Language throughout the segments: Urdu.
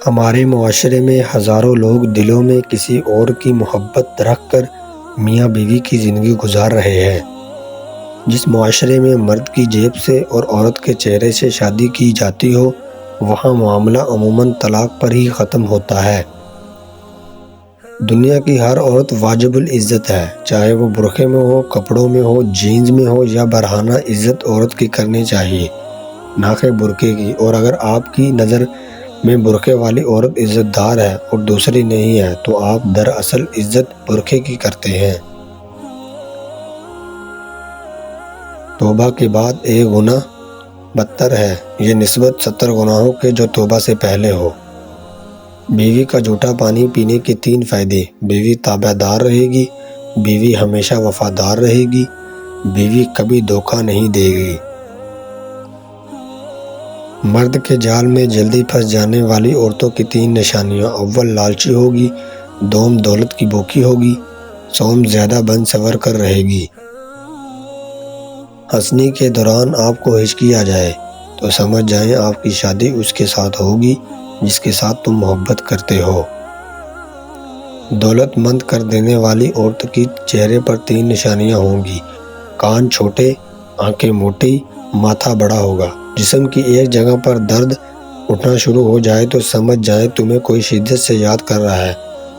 ہمارے معاشرے میں ہزاروں لوگ دلوں میں کسی اور کی محبت رکھ کر میاں بیوی کی زندگی گزار رہے ہیں۔ جس معاشرے میں مرد کی جیب سے اور عورت کے چہرے سے شادی کی جاتی ہو، وہاں معاملہ عموماً طلاق پر ہی ختم ہوتا ہے۔ دنیا کی ہر عورت واجب العزت ہے، چاہے وہ برقعے میں ہو، کپڑوں میں ہو، جینز میں ہو یا برہنہ عزت عورت کی کرنی چاہیے، نہ کہ برقعے کی۔ اور اگر آپ کی نظر میں برقعے والی عورت عزت دار ہے اور دوسری نہیں ہے تو آپ دراصل عزت برقعے کی کرتے ہیں۔ توبہ کے بعد ایک گناہ بدتر ہے، یہ نسبت 70 گناہوں کے جو توبہ سے پہلے ہو۔ بیوی کا جھوٹا پانی پینے کے 3 فائدے: بیوی تابع دار رہے گی، بیوی ہمیشہ وفادار رہے گی، بیوی کبھی دھوکہ نہیں دے گی۔ مرد کے جال میں جلدی پھنس جانے والی عورتوں کی 3 نشانیاں: اول لالچی ہوگی، دوم دولت کی بھوکی ہوگی، سوم زیادہ بن سنور کر رہے گی۔ ہنسنے کے دوران آپ کو ہچکی آ جائے تو سمجھ جائیں آپ کی شادی اس کے ساتھ ہوگی جس کے ساتھ تم محبت کرتے ہو۔ دولت مند کر دینے والی عورت کی چہرے پر 3 نشانیاں ہوں گی: کان چھوٹے، آنکھیں موٹی، ماتھا بڑا ہوگا۔ جسم کی ایک جگہ پر درد اٹھنا شروع ہو جائے تو سمجھ جائیں تمہیں کوئی شدت سے یاد کر رہا ہے،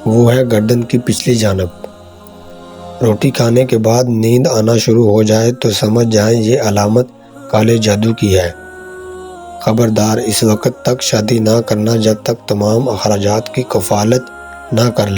وہ ہے گردن کی پچھلی جانب۔ روٹی کھانے کے بعد نیند آنا شروع ہو جائے تو سمجھ جائیں یہ علامت کالے جادو کی ہے۔ خبردار، اس وقت تک شادی نہ کرنا جب تک تمام اخراجات کی کفالت نہ کر لیں۔